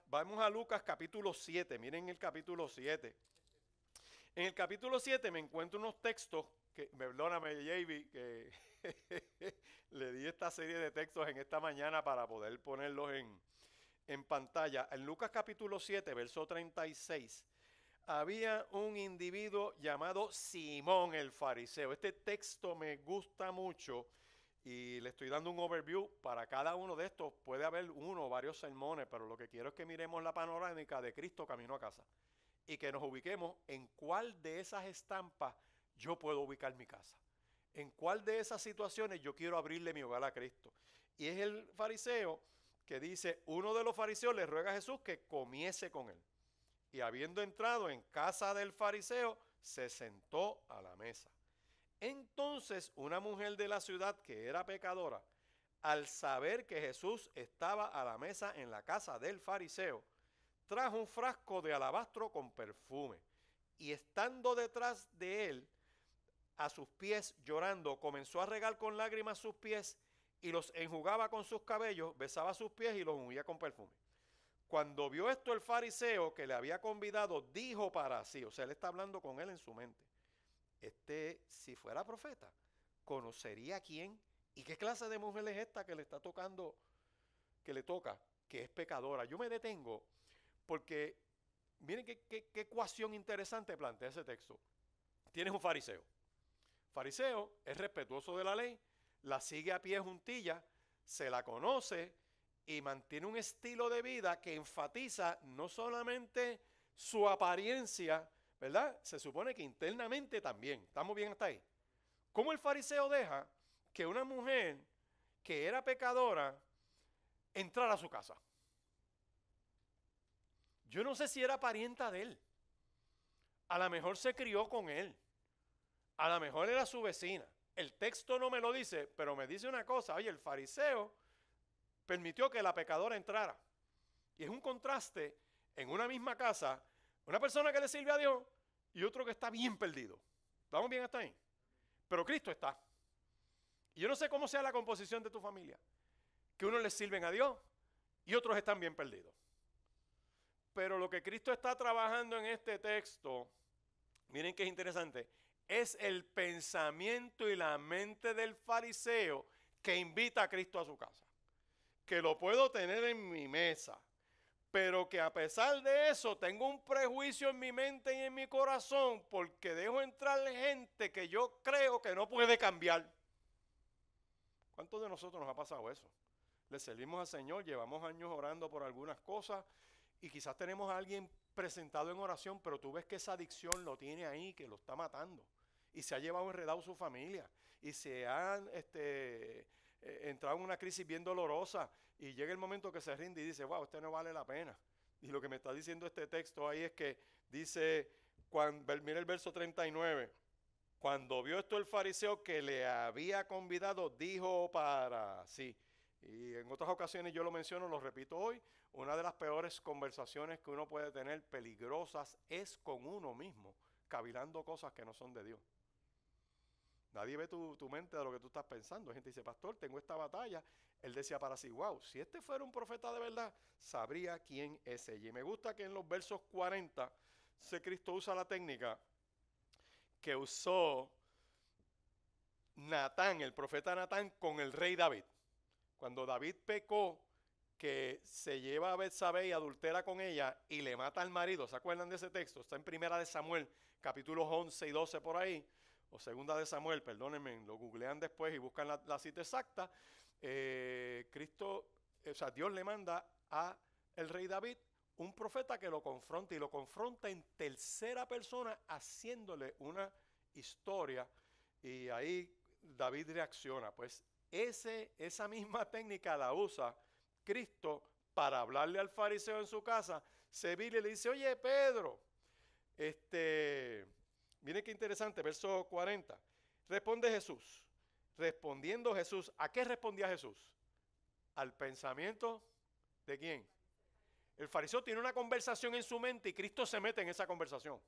Vamos a Lucas capítulo 7. Miren el capítulo 7. En el capítulo 7 me encuentro unos textos que, perdóname, JV, que le di esta serie de textos en esta mañana para poder ponerlos en pantalla. En Lucas capítulo 7, verso 36, había un individuo llamado Simón el fariseo. Este texto me gusta mucho y le estoy dando un overview. Para cada uno de estos puede haber uno o varios sermones, pero lo que quiero es que miremos la panorámica de Cristo camino a casa y que nos ubiquemos en cuál de esas estampas yo puedo ubicar mi casa. En cuál de esas situaciones yo quiero abrirle mi hogar a Cristo. Y es el fariseo que dice, uno de los fariseos le ruega a Jesús que comiese con él. Y habiendo entrado en casa del fariseo, se sentó a la mesa. Entonces una mujer de la ciudad que era pecadora, al saber que Jesús estaba a la mesa en la casa del fariseo, trajo un frasco de alabastro con perfume. Y estando detrás de él, a sus pies llorando, comenzó a regar con lágrimas sus pies y los enjugaba con sus cabellos, besaba sus pies y los ungía con perfume. Cuando vio esto el fariseo que le había convidado, dijo para sí, o sea, él está hablando con él en su mente, si fuera profeta, conocería quién y qué clase de mujer es esta que le está tocando, que le toca, que es pecadora. Yo me detengo porque miren qué ecuación interesante plantea ese texto. Tienes un fariseo. Fariseo es respetuoso de la ley, la sigue a pie juntilla, se la conoce y mantiene un estilo de vida que enfatiza no solamente su apariencia, ¿verdad? Se supone que internamente también. ¿Estamos bien hasta ahí? ¿Cómo el fariseo deja que una mujer que era pecadora entrara a su casa? Yo no sé si era parienta de él. A lo mejor se crió con él. A lo mejor era su vecina. El texto no me lo dice, pero me dice una cosa. Oye, el fariseo permitió que la pecadora entrara. Y es un contraste en una misma casa, una persona que le sirve a Dios y otro que está bien perdido. ¿Vamos bien hasta ahí? Pero Cristo está. Y yo no sé cómo sea la composición de tu familia, que unos le sirven a Dios y otros están bien perdidos. Pero lo que Cristo está trabajando en este texto, miren que es interesante, es el pensamiento y la mente del fariseo que invita a Cristo a su casa. Que lo puedo tener en mi mesa, pero que a pesar de eso tengo un prejuicio en mi mente y en mi corazón porque dejo entrar gente que yo creo que no puede cambiar. ¿Cuántos de nosotros nos ha pasado eso? Le servimos al Señor, llevamos años orando por algunas cosas y quizás tenemos a alguien presentado en oración, pero tú ves que esa adicción lo tiene ahí, que lo está matando y se ha llevado enredado su familia y se han entrado en una crisis bien dolorosa y llega el momento que se rinde y dice, wow, este no vale la pena. Y lo que me está diciendo este texto ahí es que dice, mira el verso 39, cuando vio esto el fariseo que le había convidado, dijo para sí. Y en otras ocasiones yo lo menciono, lo repito hoy, una de las peores conversaciones que uno puede tener, peligrosas, es con uno mismo, cavilando cosas que no son de Dios. Nadie ve tu mente de lo que tú estás pensando. Hay gente dice, pastor, tengo esta batalla. Él decía para sí, wow, si este fuera un profeta de verdad, sabría quién es ella. Y me gusta que en los versos 40, Cristo usa la técnica que usó Natán, el profeta Natán, con el rey David. Cuando David pecó, que se lleva a Betsabé y adultera con ella y le mata al marido. ¿Se acuerdan de ese texto? Está en Primera de Samuel, capítulos 11 y 12 por ahí. O Segunda de Samuel, perdónenme, lo googlean después y buscan la cita exacta. Dios le manda a el rey David un profeta que lo confronta y lo confronta en tercera persona haciéndole una historia y ahí David reacciona. Pues esa misma técnica la usa Cristo para hablarle al fariseo en su casa. Se vira y le dice, oye Pedro, miren qué interesante, verso 40. Responde Jesús. Respondiendo Jesús, ¿a qué respondía Jesús? Al pensamiento de quién. El fariseo tiene una conversación en su mente y Cristo se mete en esa conversación.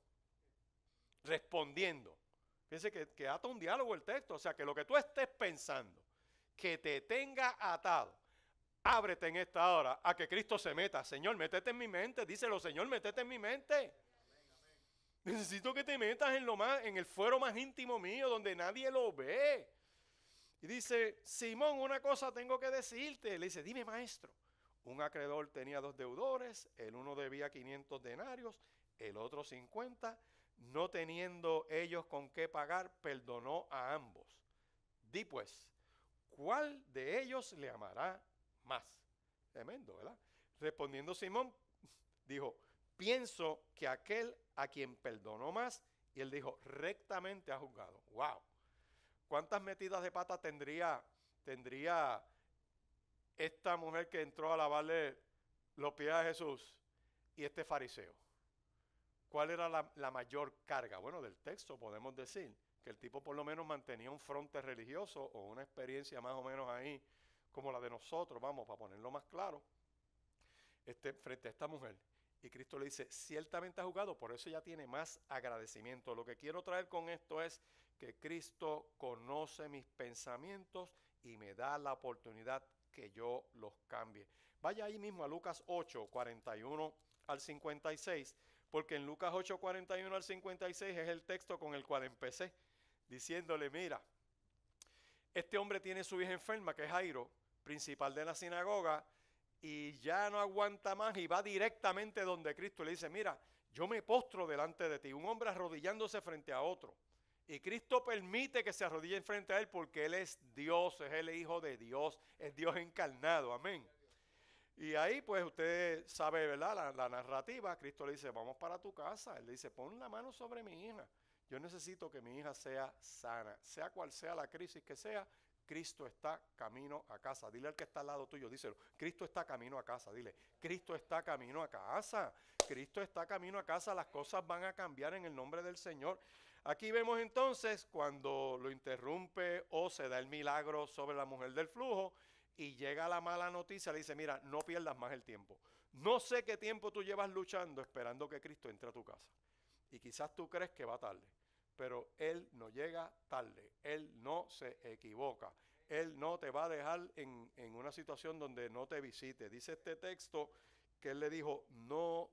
Respondiendo. Fíjense que ata un diálogo el texto. O sea, que lo que tú estés pensando, que te tenga atado, ábrete en esta hora a que Cristo se meta. Señor, métete en mi mente. Díselo, Señor, métete en mi mente. Necesito que te metas en el fuero más íntimo mío, donde nadie lo ve. Y dice, Simón, una cosa tengo que decirte. Le dice, dime maestro. Un acreedor tenía 2 deudores, el uno debía 500 denarios, el otro 50. No teniendo ellos con qué pagar, perdonó a ambos. Di pues, ¿cuál de ellos le amará más? Tremendo, ¿verdad? Respondiendo Simón, dijo, pienso que aquel a quien perdonó más, y él dijo, rectamente ha juzgado. ¡Wow! ¿Cuántas metidas de pata tendría esta mujer que entró a lavarle los pies a Jesús y este fariseo? ¿Cuál era la mayor carga? Bueno, del texto podemos decir que el tipo por lo menos mantenía un fronte religioso o una experiencia más o menos ahí como la de nosotros, vamos, para ponerlo más claro, frente a esta mujer. Y Cristo le dice, ciertamente ha juzgado, por eso ya tiene más agradecimiento. Lo que quiero traer con esto es que Cristo conoce mis pensamientos y me da la oportunidad que yo los cambie. Vaya ahí mismo a Lucas 8, 41 al 56, porque en Lucas 8, 41 al 56 es el texto con el cual empecé, diciéndole, mira, este hombre tiene su hija enferma, que es Jairo, principal de la sinagoga, y ya no aguanta más y va directamente donde Cristo. Le dice, mira, yo me postro delante de ti, un hombre arrodillándose frente a otro. Y Cristo permite que se arrodille frente a él porque Él es Dios, es el Hijo de Dios, es Dios encarnado, amén. Y ahí pues usted sabe, ¿verdad? La narrativa, Cristo le dice, vamos para tu casa. Él le dice, pon la mano sobre mi hija. Yo necesito que mi hija sea sana. Sea cual sea la crisis que sea, Cristo está camino a casa. Dile al que está al lado tuyo, díselo, Cristo está camino a casa. Dile, Cristo está camino a casa. Cristo está camino a casa. Las cosas van a cambiar en el nombre del Señor. Aquí vemos entonces cuando lo interrumpe o se da el milagro sobre la mujer del flujo y llega la mala noticia, le dice, mira, no pierdas más el tiempo. No sé qué tiempo tú llevas luchando esperando que Cristo entre a tu casa. Y quizás tú crees que va tarde, pero Él no llega tarde. Él no se equivoca. Él no te va a dejar en una situación donde no te visite. Dice este texto que Él le dijo, no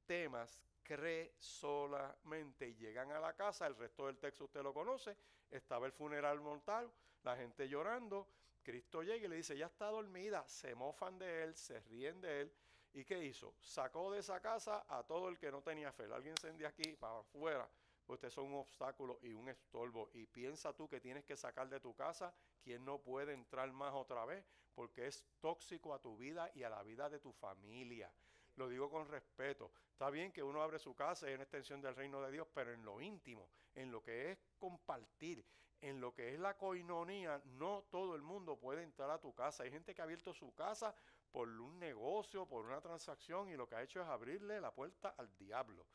temas, cree solamente. Y llegan a la casa, el resto del texto usted lo conoce, estaba el funeral mortal, la gente llorando, Cristo llega y le dice, ya está dormida, se mofan de él, se ríen de él. ¿Y qué hizo? Sacó de esa casa a todo el que no tenía fe. Alguien se de aquí para afuera, ustedes son un obstáculo y un estorbo. Y piensa tú que tienes que sacar de tu casa quien no puede entrar más otra vez, porque es tóxico a tu vida y a la vida de tu familia. Lo digo con respeto. Está bien que uno abre su casa y es una extensión del reino de Dios, pero en lo íntimo, en lo que es compartir, en lo que es la coinonía, no todo el mundo puede entrar a tu casa. Hay gente que ha abierto su casa por un negocio, por una transacción, y lo que ha hecho es abrirle la puerta al diablo.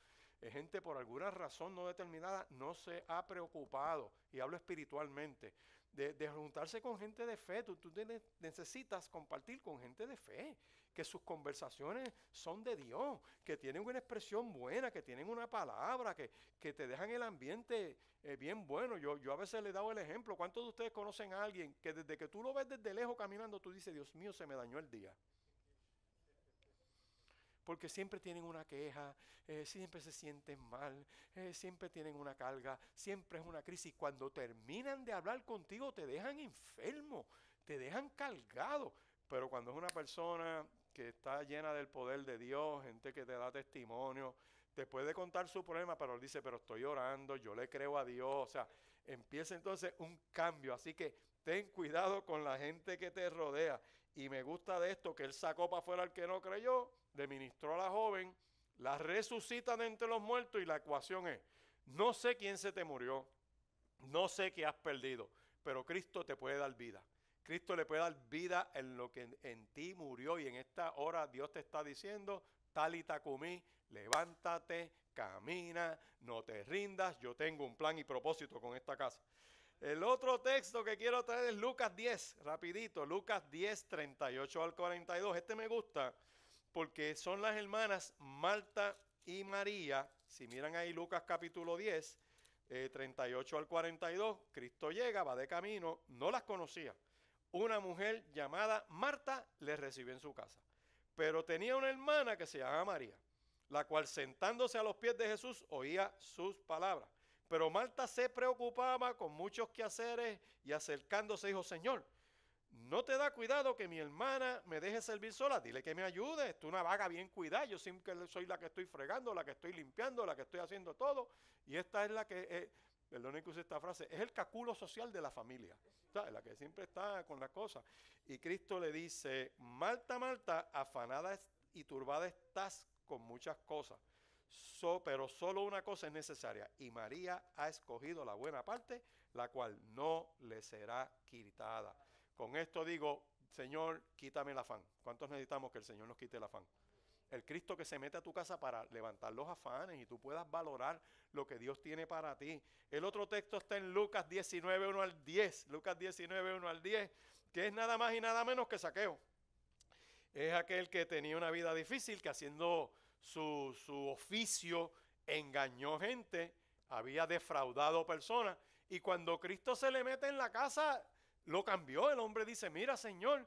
Gente por alguna razón no determinada no se ha preocupado, y hablo espiritualmente, de juntarse con gente de fe. Tú necesitas compartir con gente de fe, que sus conversaciones son de Dios, que tienen una expresión buena, que tienen una palabra, que te dejan el ambiente bien bueno. Yo a veces le he dado el ejemplo. ¿Cuántos de ustedes conocen a alguien que desde que tú lo ves desde lejos caminando, tú dices, Dios mío, se me dañó el día? Porque siempre tienen una queja, siempre se sienten mal, siempre tienen una carga, siempre es una crisis. Cuando terminan de hablar contigo te dejan enfermo, te dejan cargado. Pero cuando es una persona que está llena del poder de Dios, gente que te da testimonio, te puede contar su problema, pero él dice, pero estoy orando, yo le creo a Dios. O sea, empieza entonces un cambio. Así que ten cuidado con la gente que te rodea. Y me gusta de esto, que él sacó para afuera al que no creyó, le ministró a la joven, la resucita de entre los muertos, y la ecuación es, no sé quién se te murió, no sé qué has perdido, pero Cristo te puede dar vida. Cristo le puede dar vida en lo que en ti murió, y en esta hora Dios te está diciendo, Talita cumí, levántate, camina, no te rindas, yo tengo un plan y propósito con esta casa. El otro texto que quiero traer es Lucas 10, rapidito, Lucas 10, 38 al 42. Este me gusta porque son las hermanas Marta y María. Si miran ahí Lucas capítulo 10, 38 al 42, Cristo llega, va de camino, no las conocía. Una mujer llamada Marta le recibió en su casa, pero tenía una hermana que se llamaba María, la cual sentándose a los pies de Jesús oía sus palabras. Pero Marta se preocupaba con muchos quehaceres y acercándose dijo, Señor, ¿no te da cuidado que mi hermana me deje servir sola? Dile que me ayude, estoy una vaga bien cuidada, yo siempre soy la que estoy fregando, la que estoy limpiando, la que estoy haciendo todo. Y esta es la que, perdón que use esta frase, es el caculo social de la familia, ¿sabes? La que siempre está con las cosas. Y Cristo le dice, Marta, Marta, afanada y turbada estás con muchas cosas. Pero solo una cosa es necesaria, y María ha escogido la buena parte, la cual no le será quitada. Con esto digo, Señor, quítame el afán. ¿Cuántos necesitamos que el Señor nos quite el afán? El Cristo que se mete a tu casa para levantar los afanes y tú puedas valorar lo que Dios tiene para ti. El otro texto está en Lucas 19, 1 al 10. Lucas 19, 1 al 10, que es nada más y nada menos que Zaqueo. Es aquel que tenía una vida difícil, que haciendo su oficio engañó gente, había defraudado personas, y cuando Cristo se le mete en la casa, lo cambió. El hombre dice, mira, Señor,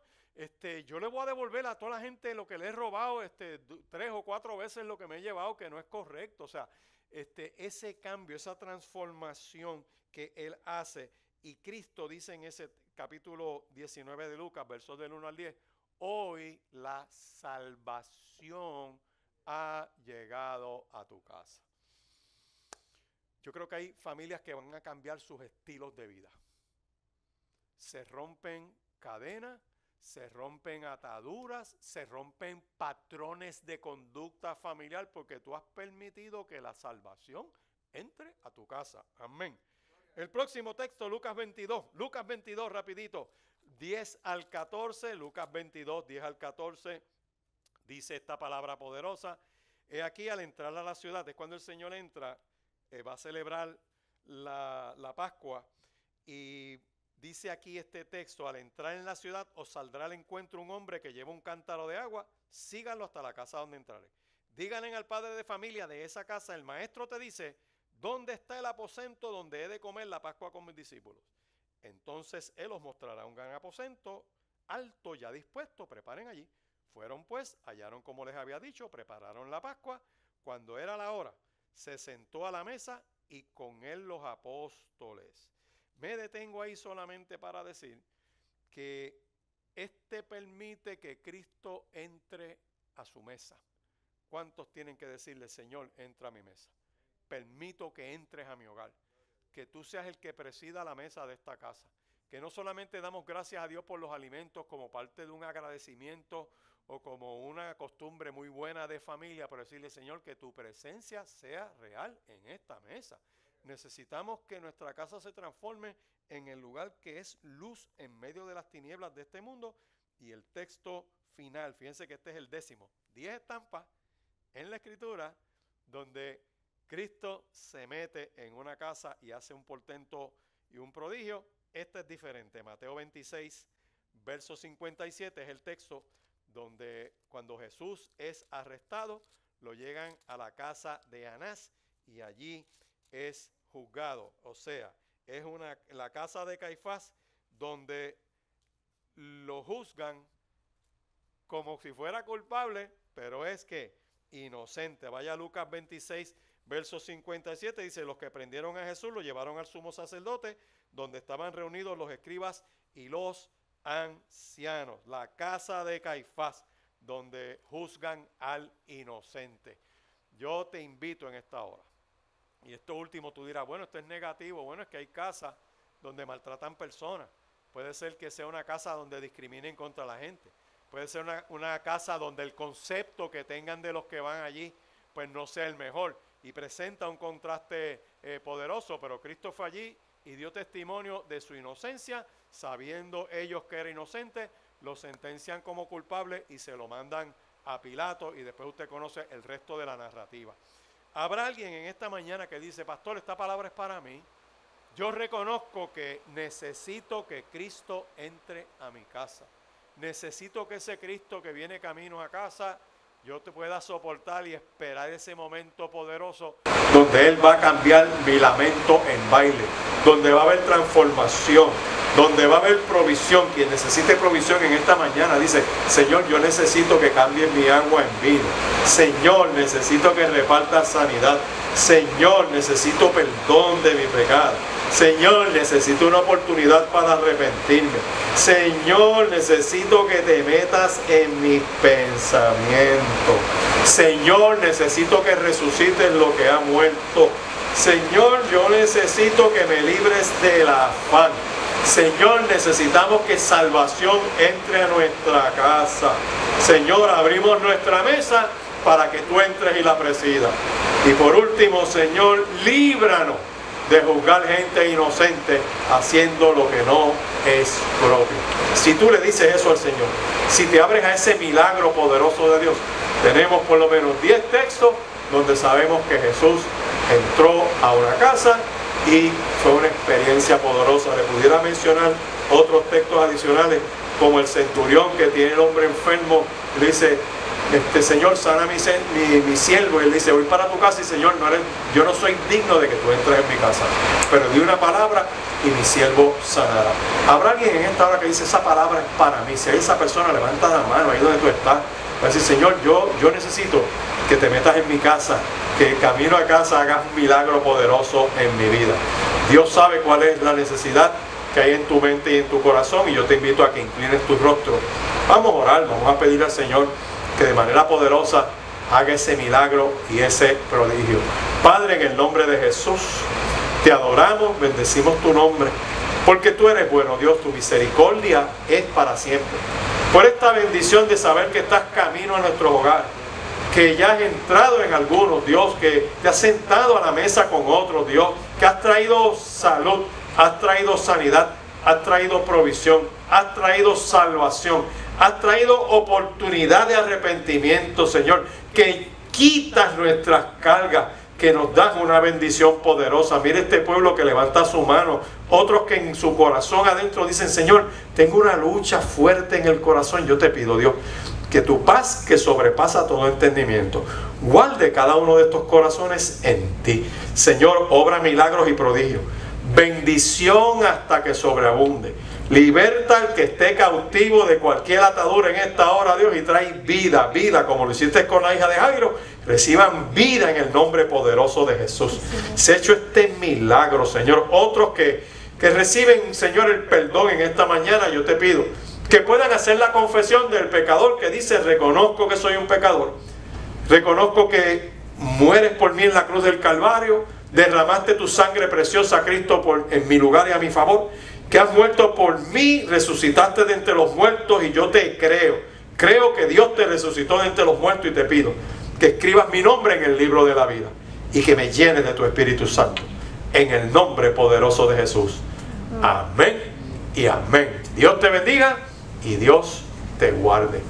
yo le voy a devolver a toda la gente lo que le he robado, 3 o 4 veces lo que me he llevado, que no es correcto. O sea, ese cambio, esa transformación que él hace, y Cristo dice en ese capítulo 19 de Lucas, versos del 1 al 10, hoy la salvación ha llegado a tu casa. Yo creo que hay familias que van a cambiar sus estilos de vida. Se rompen cadenas, se rompen ataduras, se rompen patrones de conducta familiar, porque tú has permitido que la salvación entre a tu casa. Amén. El próximo texto, Lucas 22. Lucas 22, rapidito. 10 al 14. Lucas 22, 10 al 14. Dice esta palabra poderosa. He aquí, al entrar a la ciudad, es cuando el Señor entra, va a celebrar la Pascua. Y dice aquí este texto: al entrar en la ciudad os saldrá al encuentro un hombre que lleva un cántaro de agua, síganlo hasta la casa donde entrare. Díganle al padre de familia de esa casa: el maestro te dice, ¿dónde está el aposento donde he de comer la Pascua con mis discípulos? Entonces él os mostrará un gran aposento alto ya dispuesto, preparen allí. Fueron pues, hallaron como les había dicho, prepararon la Pascua. Cuando era la hora, se sentó a la mesa y con él los apóstoles. Me detengo ahí solamente para decir que permite que Cristo entre a su mesa. ¿Cuántos tienen que decirle: Señor, entra a mi mesa? Permito que entres a mi hogar, que tú seas el que presida la mesa de esta casa, que no solamente damos gracias a Dios por los alimentos como parte de un agradecimiento o como una costumbre muy buena de familia, pero decirle: Señor, que tu presencia sea real en esta mesa. Necesitamos que nuestra casa se transforme en el lugar que es luz en medio de las tinieblas de este mundo. Y el texto final, fíjense que este es el 10º, 10 estampas en la Escritura, donde Cristo se mete en una casa y hace un portento y un prodigio. Este es diferente. Mateo 26, verso 57 es el texto donde cuando Jesús es arrestado, lo llegan a la casa de Anás y allí es juzgado. O sea, es la casa de Caifás, donde lo juzgan como si fuera culpable, pero es que inocente. Vaya a Lucas 26, verso 57, dice: los que prendieron a Jesús lo llevaron al sumo sacerdote, donde estaban reunidos los escribas y los ancianos. La casa de Caifás, donde juzgan al inocente. Yo te invito en esta hora, y esto último tú dirás: bueno, esto es negativo. Bueno, es que hay casas donde maltratan personas. Puede ser que sea una casa donde discriminen contra la gente. Puede ser una casa donde el concepto que tengan de los que van allí pues no sea el mejor, y presenta un contraste poderoso. Pero Cristo fue allí y dio testimonio de su inocencia, sabiendo ellos que era inocente. Lo sentencian como culpable y se lo mandan a Pilato, y después usted conoce el resto de la narrativa. Habrá alguien en esta mañana que dice: pastor, esta palabra es para mí. Yo reconozco que necesito que Cristo entre a mi casa. Necesito que ese Cristo que viene camino a casa, yo te pueda soportar y esperar ese momento poderoso donde Él va a cambiar mi lamento en baile, donde va a haber transformación, donde va a haber provisión. Quien necesite provisión en esta mañana dice: Señor, yo necesito que cambie mi agua en vino. Señor, necesito que reparta sanidad. Señor, necesito perdón de mi pecado. Señor, necesito una oportunidad para arrepentirme. Señor, necesito que te metas en mis pensamientos. Señor, necesito que resucites lo que ha muerto. Señor, yo necesito que me libres del afán. Señor, necesitamos que salvación entre a nuestra casa. Señor, abrimos nuestra mesa para que tú entres y la presidas. Y por último, Señor, líbranos de juzgar gente inocente haciendo lo que no es propio. Si tú le dices eso al Señor, si te abres a ese milagro poderoso de Dios, tenemos por lo menos 10 textos donde sabemos que Jesús entró a una casa y fue una experiencia poderosa. Le pudiera mencionar otros textos adicionales, como el centurión que tiene el hombre enfermo, le dice: Señor, sana mi siervo. Y él dice: voy para tu casa, y Señor, yo no soy digno de que tú entres en mi casa, pero di una palabra y mi siervo sanará. Habrá alguien en esta hora que dice: esa palabra es para mí. Si hay esa persona, levanta la mano ahí donde tú estás. Va a decir: Señor, yo necesito que te metas en mi casa, que camino a casa hagas un milagro poderoso en mi vida. Dios sabe cuál es la necesidad que hay en tu mente y en tu corazón, y yo te invito a que inclines tu rostro. Vamos a orar, vamos a pedir al Señor que de manera poderosa haga ese milagro y ese prodigio. Padre, en el nombre de Jesús, te adoramos, bendecimos tu nombre, porque tú eres bueno, Dios, tu misericordia es para siempre. por esta bendición de saber que estás camino a nuestros hogares, que ya has entrado en algunos, Dios, que te has sentado a la mesa con otros, Dios, que has traído salud, has traído sanidad, has traído provisión, has traído salvación, has traído oportunidad de arrepentimiento, Señor, que quitas nuestras cargas, que nos das una bendición poderosa. Mire este pueblo que levanta su mano, otros que en su corazón adentro dicen, Señor, tengo una lucha fuerte en el corazón. Yo te pido, Dios, que tu paz, que sobrepasa todo entendimiento, guarde cada uno de estos corazones en ti. Señor, obra milagros y prodigios, bendición hasta que sobreabunde. Liberta al que esté cautivo de cualquier atadura en esta hora, Dios, y trae vida, vida, como lo hiciste con la hija de Jairo. Reciban vida en el nombre poderoso de Jesús. Se ha hecho este milagro, Señor. Otros que reciben, Señor, el perdón en esta mañana, yo te pido que puedan hacer la confesión del pecador que dice, reconozco que soy un pecador, reconozco que mueres por mí en la cruz del Calvario, derramaste tu sangre preciosa, Cristo, en mi lugar y a mi favor, que has muerto por mí, resucitaste de entre los muertos y yo te creo que Dios te resucitó de entre los muertos, y te pido que escribas mi nombre en el libro de la vida y que me llenes de tu Espíritu Santo, en el nombre poderoso de Jesús. Amén y amén. Dios te bendiga y Dios te guarde.